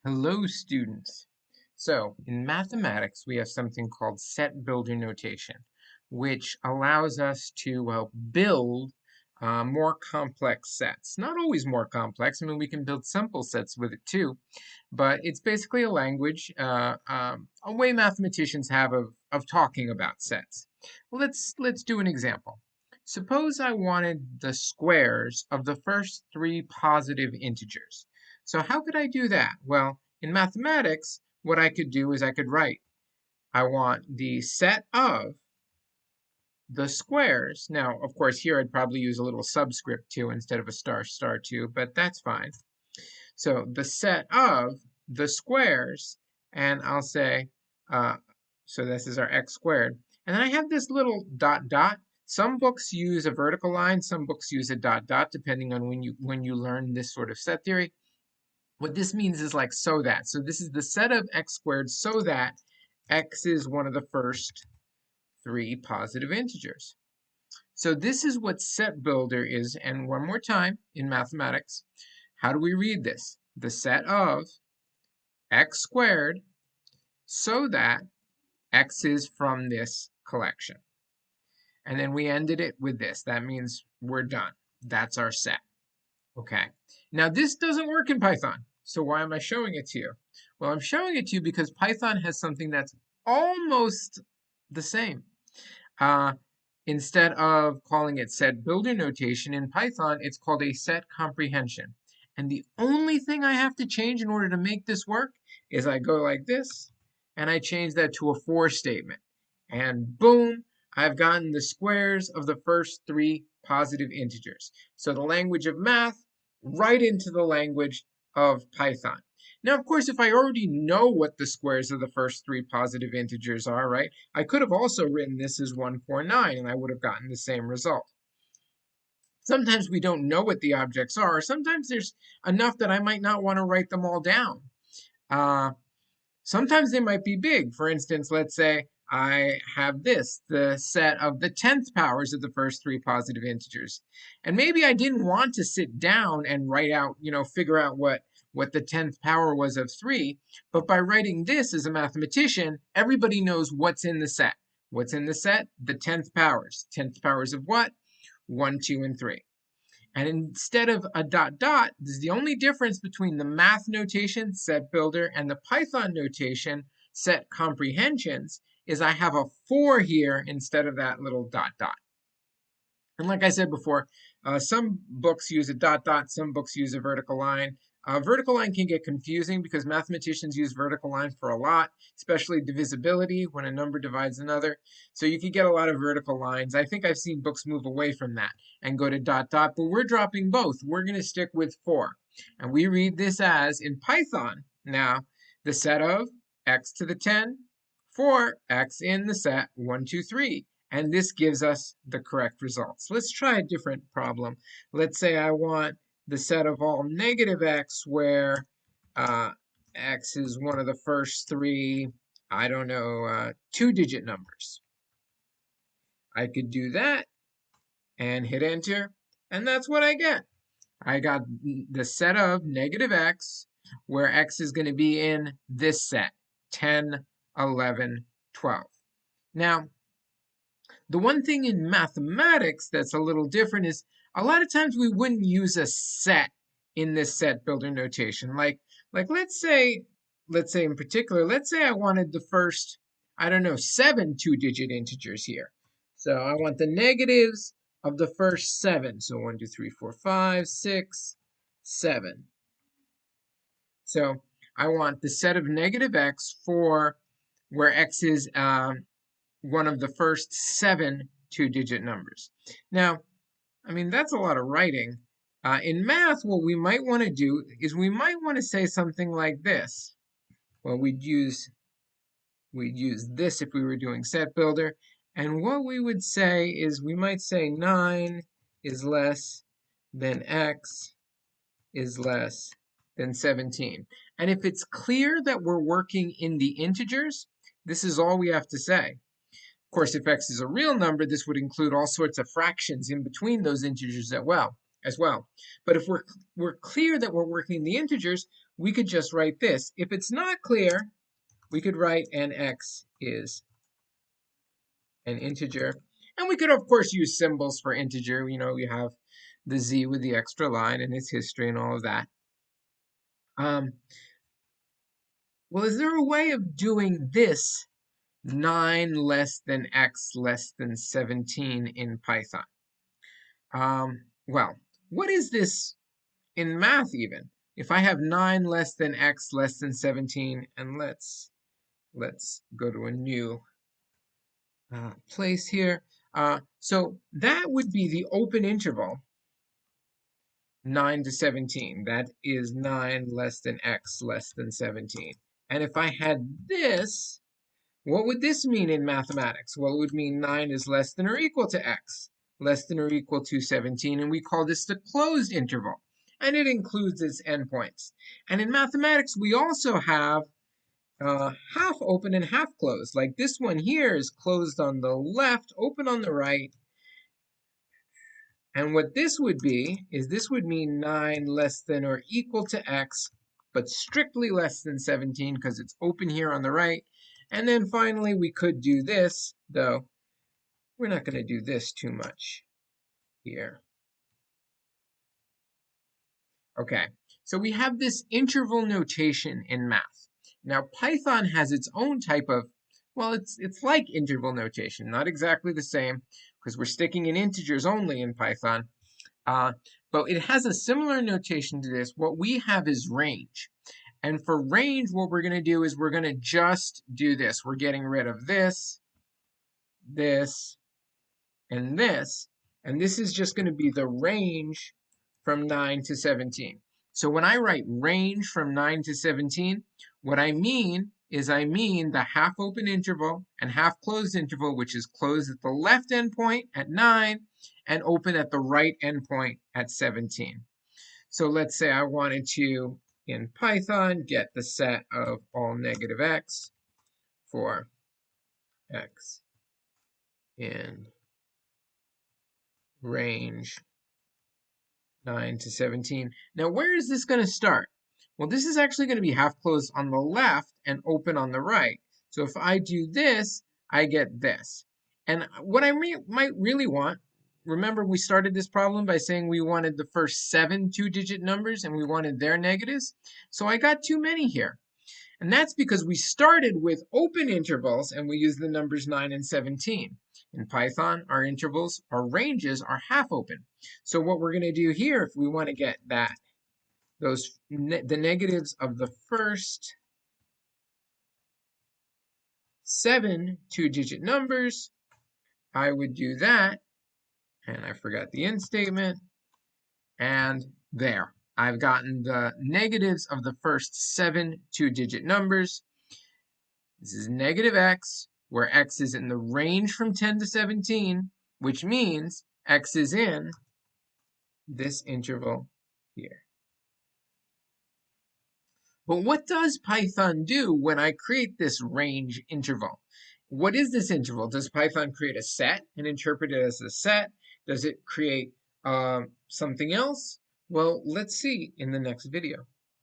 Hello, students. So, in mathematics, we have something called set builder notation, which allows us to build more complex sets. Not always more complex. I mean, we can build simple sets with it too, but it's basically a language, a way mathematicians have of talking about sets. Let's do an example. Suppose I wanted the squares of the first three positive integers. So how could I do that? Well, in mathematics, what I could do is I could write, I want the set of the squares. Now, of course, here I'd probably use a little subscript 2 instead of a star star 2, but that's fine. So the set of the squares, and I'll say, so this is our x squared. And then I have this little dot dot. Some books use a vertical line, some books use a dot dot, depending on when you learn this sort of set theory. What this means is like so that. So this is the set of x squared so that x is one of the first three positive integers. So this is what set builder is. And one more time in mathematics, how do we read this? The set of x squared so that x is from this collection. And then we ended it with this. That means we're done. That's our set. Okay. Now this doesn't work in Python. So why am I showing it to you? Well, I'm showing it to you because Python has something that's almost the same. Instead of calling it set builder notation in Python, it's called a set comprehension. And the only thing I have to change in order to make this work is I go like this, and I change that to a for statement. And boom, I've gotten the squares of the first three positive integers. So the language of math right into the language of Python. Now, of course, if I already know what the squares of the first three positive integers are, right, I could have also written this as 149, and I would have gotten the same result. Sometimes we don't know what the objects are. Sometimes there's enough that I might not want to write them all down. Sometimes they might be big. For instance, let's say I have this, the set of the 10th powers of the first three positive integers. And maybe I didn't want to sit down and write out, figure out what the 10th power was of 3. But by writing this as a mathematician, everybody knows what's in the set. What's in the set? The 10th powers. 10th powers of what? 1, 2, and 3. And instead of a dot dot, this is the only difference between the math notation, set builder, and the Python notation, set comprehensions, is I have a for here instead of that little dot dot. And like I said before, some books use a dot dot, some books use a vertical line. Vertical line can get confusing because mathematicians use vertical line for a lot, especially divisibility when a number divides another. So you can get a lot of vertical lines. I think I've seen books move away from that and go to dot dot, but we're dropping both. We're going to stick with for. And we read this as, in Python, now, the set of x to the 10 for x in the set 1, 2, 3. And this gives us the correct results. Let's try a different problem. Let's say I want the set of all negative x where x is one of the first three, I don't know, 2-digit numbers. I could do that and hit enter, and that's what I get. I got the set of negative x where x is going to be in this set, 10, 11, 12. Now, the one thing in mathematics that's a little different is a lot of times we wouldn't use a set in this set builder notation. Like let's say in particular, let's say I wanted the first, I don't know, 7 2-digit integers here. So I want the negatives of the first 7. So 1, 2, 3, 4, 5, 6, 7. So I want the set of negative x for where x is one of the first 7 2-digit numbers. Now, I mean, that's a lot of writing. In math, what we might want to do is we might want to say something like this. Well, we'd use this if we were doing set builder. And what we would say is we might say 9 is less than x is less than 17. And if it's clear that we're working in the integers, this is all we have to say. Of course, if x is a real number, this would include all sorts of fractions in between those integers as well. as well. But if we're clear that we're working the integers, we could just write this. If it's not clear, we could write nx is an integer. And we could, of course, use symbols for integer. We have the z with the extra line and its history and all of that. Well, is there a way of doing this 9 less than x less than 17 in Python? Well, what is this in math even? If I have 9 less than x less than 17, and let's go to a new place here. So that would be the open interval 9 to 17. That is 9 less than x less than 17. And if I had this, what would this mean in mathematics? Well, it would mean 9 is less than or equal to x, less than or equal to 17, and we call this the closed interval, and it includes its endpoints. And in mathematics, we also have half open and half closed. Like this one here is closed on the left, open on the right. And what this would be is this would mean 9 less than or equal to x, but strictly less than 17 because it's open here on the right. And then finally, we could do this, though we're not going to do this too much here. Okay, so we have this interval notation in math. Now, Python has its own type of, well, it's like interval notation, not exactly the same, because we're sticking in integers only in Python. But it has a similar notation to this. What we have is range. And for range, what we're going to do is we're going to just do this. We're getting rid of this, this, and this. And this is just going to be the range from 9 to 17. So when I write range from 9 to 17, what I mean is I mean the half open interval and half closed interval, which is closed at the left endpoint at 9 and open at the right endpoint at 17. So let's say I wanted to, in Python, get the set of all negative x for x in range 9 to 17. Now, where is this going to start? Well, this is actually going to be half closed on the left and open on the right. So if I do this, I get this. And what I might really want, remember we started this problem by saying we wanted the first 7 two-digit numbers and we wanted their negatives. So I got too many here. And that's because we started with open intervals and we used the numbers 9 and 17. In Python, our intervals, our ranges are half open. So what we're going to do here, if we want to get that, the negatives of the first 7 two-digit numbers, I would do that. And I forgot the end statement. And there. I've gotten the negatives of the first 7 two-digit numbers. This is negative x, where x is in the range from 10 to 17, which means x is in this interval here. But what does Python do when I create this range interval? What is this interval? Does Python create a set and interpret it as a set? Does it create something else? Well, let's see in the next video.